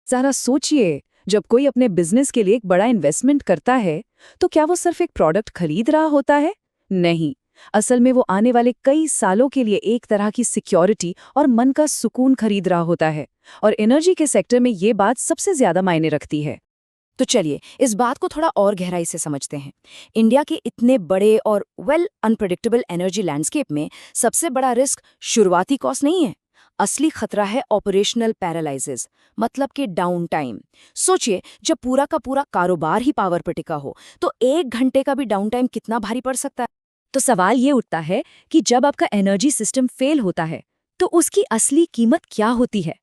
जरा सोचिए, जब कोई अपने बिजनेस के लिए एक बड़ा इन्वेस्टमेंट करता है, तो क्या वो सिर्फ एक प्रोडक्ट खरीद रहा होता है? नहीं। असल में वो आने वाले कई सालों के लिए एक तरह की सिक्योरिटी और मन का सुकून खरीद रहा होता है। और एनर्जी के सेक्टर में ये बात सबसे ज्यादा मायने रखती है। तो चलिए इस बात को थोड़ा और गहराई से समझते हैं। इंडिया के इतने बड़े और अनप्रेडिक्टेबल एनर्जी लैंडस्केप में सबसे बड़ा रिस्क शुरुआती कॉस्ट नहीं है। असली खतरा है ऑपरेशनल पैरालाइसिस, मतलब कि डाउन टाइम। सोचिए, जब पूरा का पूरा कारोबार ही पावर पर टिका हो तो 1 घंटे का भी डाउन टाइम कितना भारी पड़ सकता है। तो सवाल ये उठता है कि जब आपका एनर्जी सिस्टम फेल होता है, तो उसकी असली कीमत क्या होती है?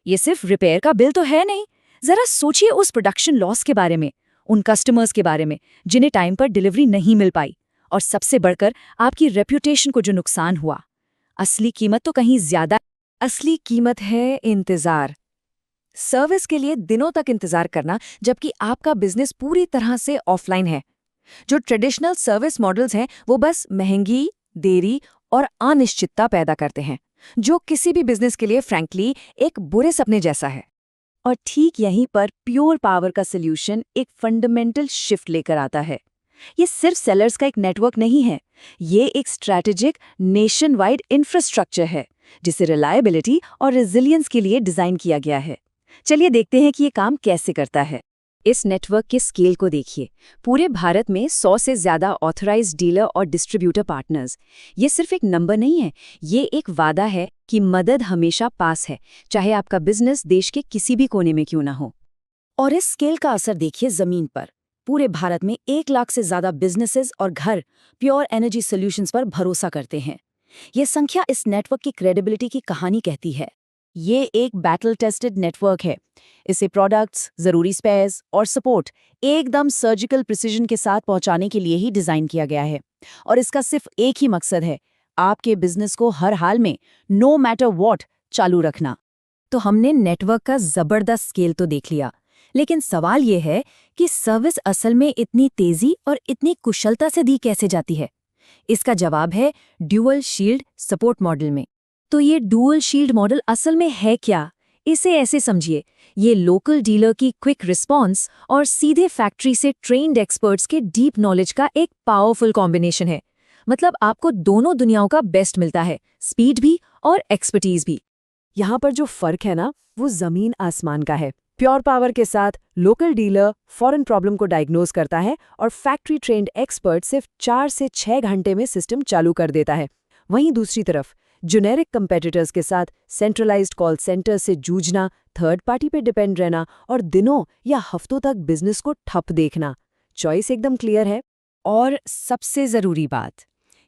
ये सिर्फ रिपेयर का बिल तो है नहीं। जरा सोचिए उस प्रोडक्शन लॉस के बारे में, उन कस्टमर्स के बारे में जिन्हें टाइम पर डिलीवरी नहीं मिल पाई, और सबसे बढ़कर आपकी रेप्यूटेशन को जो नुकसान हुआ। असली कीमत तो कहीं ज्यादा। असली कीमत है इंतजार। सर्विस के लिए दिनों तक इंतजार करना, जबकि आपका बिजनेस पूरी तरह से ऑफलाइन है। जो ट्रेडिशनल सर्विस मॉडल्स हैं वो बस महंगी, देरी और अनिश्चितता पैदा करते हैं, जो किसी भी बिजनेस के लिए फ्रैंकली एक बुरे सपने जैसा है। और ठीक यहीं पर प्योर पावर का सॉल्यूशन एक फंडामेंटल शिफ्ट लेकर आता है। ये सिर्फ सेलर्स का एक नेटवर्क नहीं है, ये एक स्ट्रैटेजिक नेशन वाइड इंफ्रास्ट्रक्चर है, जिसे रिलायबिलिटी और रेजिलियंस के लिए डिजाइन किया गया है। चलिए देखते हैं कि ये काम कैसे करता है। इस नेटवर्क के स्केल को देखिए। पूरे भारत में 100 से ज्यादा ऑथराइज्ड डीलर और डिस्ट्रीब्यूटर पार्टनर्स। ये सिर्फ एक नंबर नहीं है, ये एक वादा है कि मदद हमेशा पास है, चाहे आपका बिजनेस देश के किसी भी कोने में क्यों ना हो। और इस स्केल का असर देखिए जमीन पर। पूरे भारत में 1 लाख से ज्यादा बिजनेसेस और घर प्योर एनर्जी सॉल्यूशंस पर भरोसा करते हैं। ये संख्या इस नेटवर्क की क्रेडिबिलिटी की कहानी कहती है। ये एक बैटल टेस्टेड नेटवर्क है। इसे प्रोडक्ट्स, जरूरी स्पेयर्स और सपोर्ट एकदम सर्जिकल प्रिसीजन के साथ पहुंचाने के लिए ही डिजाइन किया गया है। और इसका सिर्फ एक ही मकसद है, आपके बिजनेस को हर हाल में, नो मैटर व्हाट, चालू रखना। तो हमने नेटवर्क का जबरदस्त स्केल तो देख लिया, लेकिन सवाल ये है कि सर्विस असल में इतनी तेजी और इतनी कुशलता से दी कैसे जाती है? इसका जवाब है ड्यूअल शील्ड सपोर्ट मॉडल में। तो ये डुअल शील्ड मॉडल असल में है क्या? इसे ऐसे समझिए, ये लोकल डीलर की क्विक रिस्पॉन्स और सीधे फैक्ट्री से ट्रेन्ड एक्सपर्ट्स के डीप नॉलेज का एक पावरफुल कॉम्बिनेशन है। मतलब आपको दोनों दुनियाओं का बेस्ट मिलता है, स्पीड भी और एक्सपर्टीज भी। यहाँ पर जो फर्क है ना, वो जमीन आसमान का है। प्योर पावर के साथ लोकल डीलर फॉरेन प्रॉब्लम को डायग्नोज करता है और फैक्ट्री ट्रेन्ड एक्सपर्ट सिर्फ 4 से 6 घंटे में सिस्टम चालू कर देता है। वहीं दूसरी तरफ जेनेरिक कंपेटिटर्स के साथ सेंट्रलाइज्ड कॉल सेंटर से जूझना, थर्ड पार्टी पे डिपेंड रहना और दिनों या हफ्तों तक बिजनेस को ठप देखना। चॉइस एकदम क्लियर है। और सबसे जरूरी बात,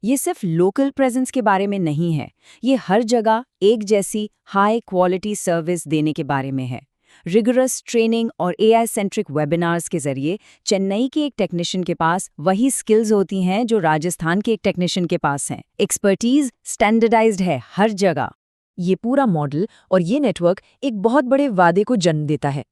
ये सिर्फ लोकल प्रेजेंस के बारे में नहीं है, ये हर जगह एक जैसी हाई क्वालिटी सर्विस देने के बारे में है। रिगरस ट्रेनिंग और एआई सेंट्रिक वेबिनार्स के जरिए चेन्नई के एक टेक्नीशियन के पास वही स्किल्स होती हैं जो राजस्थान के एक टेक्नीशियन के पास हैं। एक्सपर्टीज स्टैंडर्डाइज्ड है हर जगह। ये पूरा मॉडल और ये नेटवर्क एक बहुत बड़े वादे को जन्म देता है।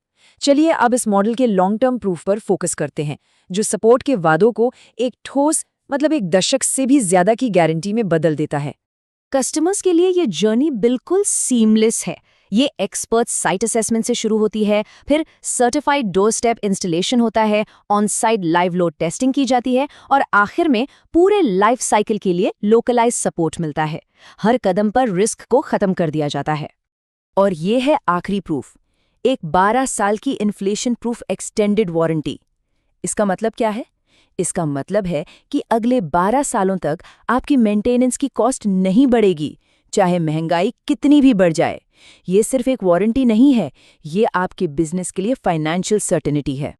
चलिए अब इस मॉडल के लॉन्ग टर्म प्रूफ पर फोकस करते हैं, जो सपोर्ट के वादों को एक ठोस, मतलब एक दशक से भी ज्यादा की गारंटी में बदल देता है। कस्टमर्स के लिए ये जर्नी बिल्कुल सीमलेस है। ये एक्सपर्ट साइट असेसमेंट से शुरू होती है, फिर सर्टिफाइड डोर स्टेप इंस्टॉलेशन होता है, on site live load testing की जाती है और आखिर में पूरे लाइफ साइकिल के लिए लोकलाइज सपोर्ट मिलता है। हर कदम पर रिस्क को खत्म कर दिया जाता है। और ये है आखिरी प्रूफ, एक 12 साल की इन्फ्लेशन प्रूफ एक्सटेंडेड वारंटी। इसका मतलब क्या है? इसका मतलब है कि अगले 12 सालों तक आपकी मेंटेनेंस की कॉस्ट नहीं बढ़ेगी, चाहे महंगाई कितनी भी बढ़ जाए। ये सिर्फ एक वारंटी नहीं है, ये आपके बिजनेस के लिए फाइनेंशियल सर्टेनिटी है।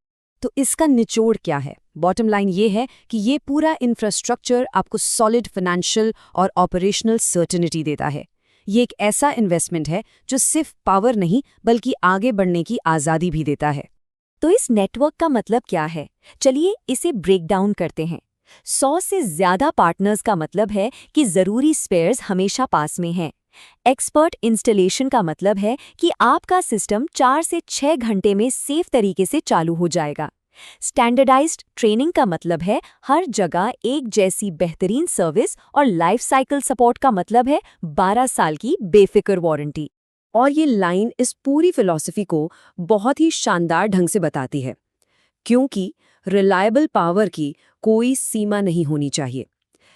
तो इसका निचोड़ क्या है? बॉटम लाइन ये है कि ये पूरा इंफ्रास्ट्रक्चर आपको सॉलिड फाइनेंशियल और ऑपरेशनल सर्टेनिटी देता है। ये एक ऐसा इन्वेस्टमेंट है जो सिर्फ पावर नहीं बल्कि आगे बढ़ने की आज़ादी भी देता है। तो इस नेटवर्क का मतलब क्या है? चलिए इसे ब्रेक डाउन करते हैं। 100 से ज्यादा पार्टनर्स का मतलब है कि जरूरी स्पेयर्स हमेशा पास में हैं। एक्सपर्ट इंस्टॉलेशन का मतलब है कि आपका सिस्टम 4 से 6 घंटे में सेफ तरीके से चालू हो जाएगा। स्टैंडर्डाइज्ड ट्रेनिंग का मतलब है हर जगह एक जैसी बेहतरीन सर्विस और लाइफ साइकिल सपोर्ट का मतलब है 12 साल की बेफिक्र वारंटी। और ये लाइन इस पूरी फिलॉसफी को बहुत ही शानदार ढंग से बताती है, क्योंकि रिलायबल पावर की कोई सीमा नहीं होनी चाहिए।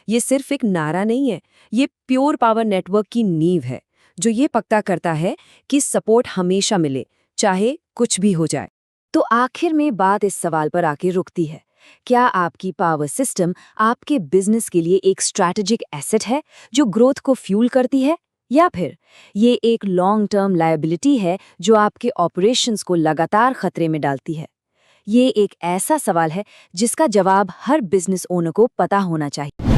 ये सिर्फ एक नारा नहीं है, ये प्योर पावर नेटवर्क की नींव है, जो ये पक्का करता है कि सपोर्ट हमेशा मिले, चाहे कुछ भी हो जाए। तो आखिर में बात इस सवाल पर आके रुकती है, क्या आपकी पावर सिस्टम आपके बिजनेस के लिए एक स्ट्रैटेजिक एसेट है जो ग्रोथ को फ्यूल करती है, या फिर ये एक लॉन्ग टर्म लायबिलिटी है जो आपके ऑपरेशंस को लगातार खतरे में डालती है? ये एक ऐसा सवाल है जिसका जवाब हर बिजनेस ओनर को पता होना चाहिए।